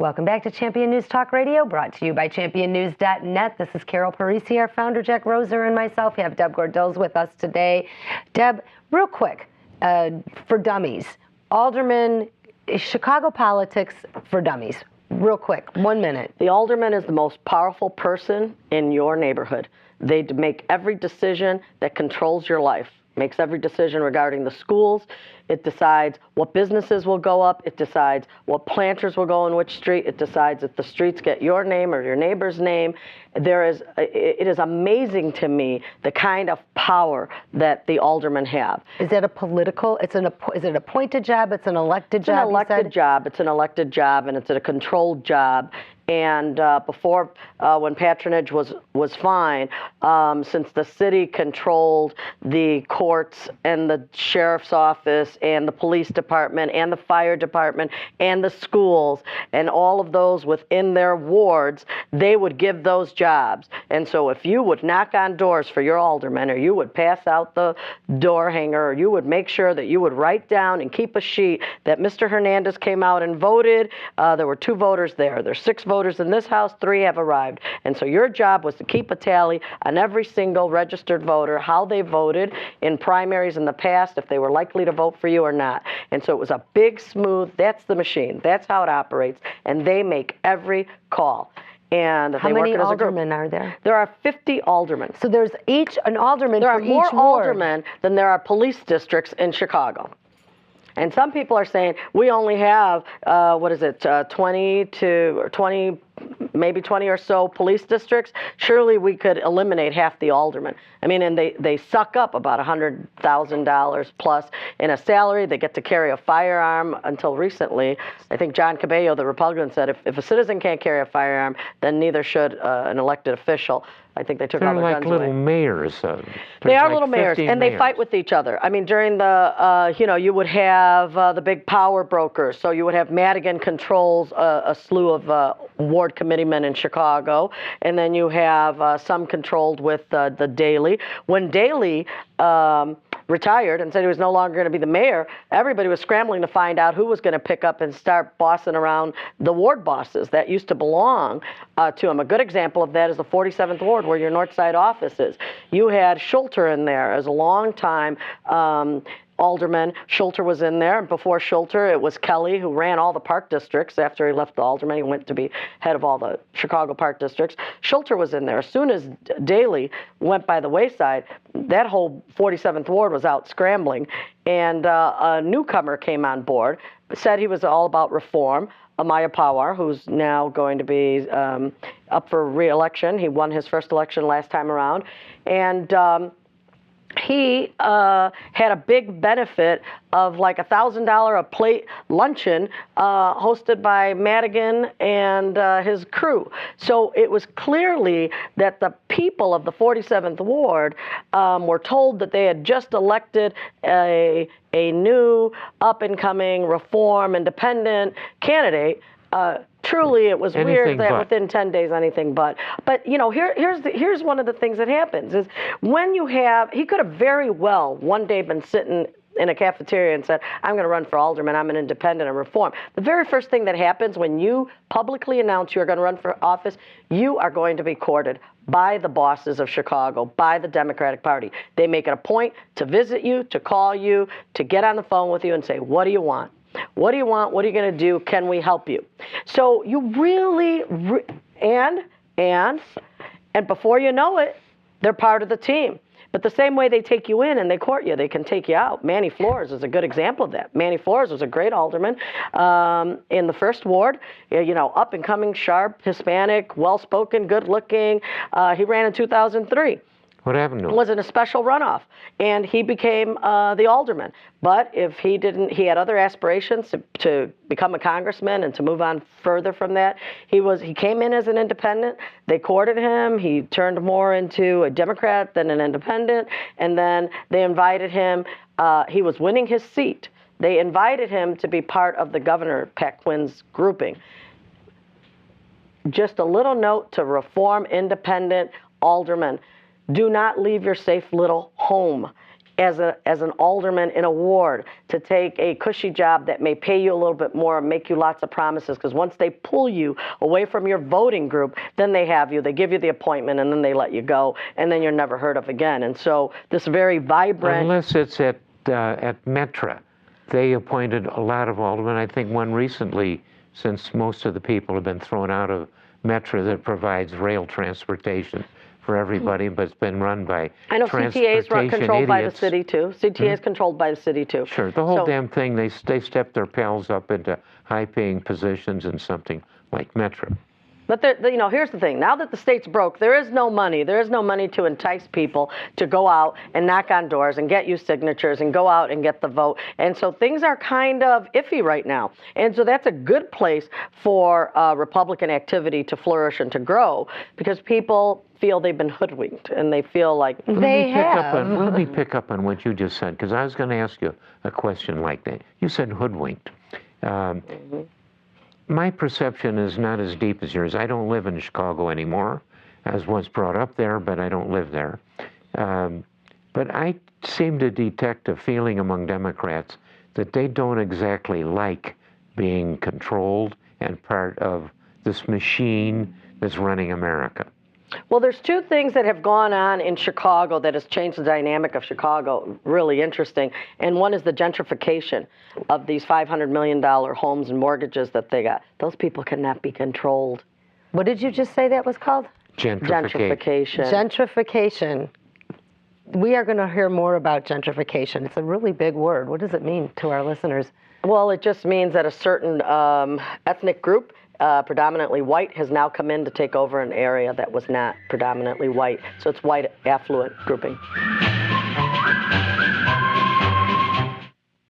Welcome back to Champion News Talk Radio, brought to you by championnews.net. This is Carol Parisi, our founder, Jack Roser, and myself. We have Deb Gordils with us today. Deb, real quick, for dummies, alderman, Chicago politics for dummies. Real quick, 1 minute. The alderman is the most powerful person in your neighborhood. They make every decision that controls your life. Makes every decision regarding the schools. It decides what businesses will go up. It decides what planters will go in which street. It decides if the streets get your name or your neighbor's name. It is amazing to me the kind of power that the aldermen have. Is that a political? Is it an appointed job? It's an elected job? It's an elected job. It's an elected job, and it's a controlled job. And before, when patronage was fine, since the city controlled the courts and the sheriff's office and the police department and the fire department and the schools and all of those within their wards, they would give those jobs. And so if you would knock on doors for your alderman, or you would pass out the door hanger, or you would make sure that you would write down and keep a sheet that Mr. Hernandez came out and voted, there were 2 voters there. There's 6 voters in this house, 3 have arrived. And so your job was to keep a tally on every single registered voter, how they voted in primaries in the past, if they were likely to vote for you or not. And so it was a big, smooth, that's the machine. That's how it operates. And they make every call. And how many aldermen are there? There are 50 aldermen. So there's an alderman for each ward. There are more aldermen than there are police districts in Chicago. And some people are saying we only have, 20, maybe 20 or so police districts. Surely we could eliminate half the aldermen. I mean, and they suck up about $100,000 plus in a salary. They get to carry a firearm until recently. I think John Cabello, the Republican, said if a citizen can't carry a firearm, then neither should an elected official. I think they took all their guns away. They're like little mayors. They are little mayors, and they fight with each other. I mean, during the, you would have the big power brokers. So you would have Madigan controls a slew of ward committeemen in Chicago, and then you have some controlled with the Daley. When Daley retired and said he was no longer going to be the mayor, everybody was scrambling to find out who was going to pick up and start bossing around the ward bosses that used to belong to him. A good example of that is the 47th Ward, where your North Side office is. You had Schulter in there as a long time alderman. Schulter was in there, and before Schulter, it was Kelly, who ran all the park districts. After he left the alderman, he went to be head of all the Chicago park districts. Schulter was in there. As soon as Daley went by the wayside, that whole 47th Ward was out scrambling, and a newcomer came on board, said he was all about reform. Amaya Pawar, who's now going to be up for re-election. He won his first election last time around, and he had a big benefit of like $1,000 a plate luncheon hosted by Madigan and his crew. So it was clearly that the people of the 47th Ward were told that they had just elected a new up-and-coming reform independent candidate. Truly, it was weird that within 10 days, anything but. But, here's one of the things that happens is when you have, he could have very well one day been sitting in a cafeteria and said, I'm going to run for alderman, I'm an independent and reform. The very first thing that happens when you publicly announce you're going to run for office, you are going to be courted by the bosses of Chicago, by the Democratic Party. They make it a point to visit you, to call you, to get on the phone with you and say, what do you want? What do you want? What are you going to do? Can we help you? So you really, and before you know it, they're part of the team. But the same way they take you in and they court you, they can take you out. Manny Flores is a good example of that. Manny Flores was a great alderman in the 1st Ward, up and coming, sharp, Hispanic, well-spoken, good-looking. He ran in 2003. What happened to him? Was in a special runoff, and he became the alderman. But if he didn't, he had other aspirations to become a congressman and to move on further from that. He came in as an independent. They courted him. He turned more into a Democrat than an independent, and then they invited him. He was winning his seat. They invited him to be part of the Governor Pat Quinn's grouping. Just a little note to reform independent aldermen. Do not leave your safe little home. as an alderman in a ward to take a cushy job that may pay you a little bit more and make you lots of promises, because once they pull you away from your voting group, then they have you, they give you the appointment, and then they let you go, and then you're never heard of again. And so this very vibrant... Unless it's at Metra. They appointed a lot of aldermen. I think one recently, since most of the people have been thrown out of Metra, that provides rail transportation for everybody, but it's been run by I know CTA's controlled by the city too. CTA is controlled by the city too. Sure, the whole damn thing, they stepped their pals up into high-paying positions in something like Metra. But here's the thing. Now that the state's broke, there is no money. There is no money to entice people to go out and knock on doors and get you signatures and go out and get the vote. And so things are kind of iffy right now. And so that's a good place for Republican activity to flourish and to grow, because people feel they've been hoodwinked and they feel like they have. Let me pick up on what you just said, because I was going to ask you a question like that. You said hoodwinked. My perception is not as deep as yours. I don't live in Chicago anymore. I was once brought up there, but I don't live there. But I seem to detect a feeling among Democrats that they don't exactly like being controlled and part of this machine that's running America. Well, there's two things that have gone on in Chicago that has changed the dynamic of Chicago, really interesting. And one is the gentrification of these $500 million homes and mortgages that they got. Those people cannot be controlled. What did you just say that was called? Gentrification. Gentrification. We are going to hear more about gentrification. It's a really big word. What does it mean to our listeners? Well, it just means that a certain ethnic group, predominantly white, has now come in to take over an area that was not predominantly white. So it's white affluent grouping.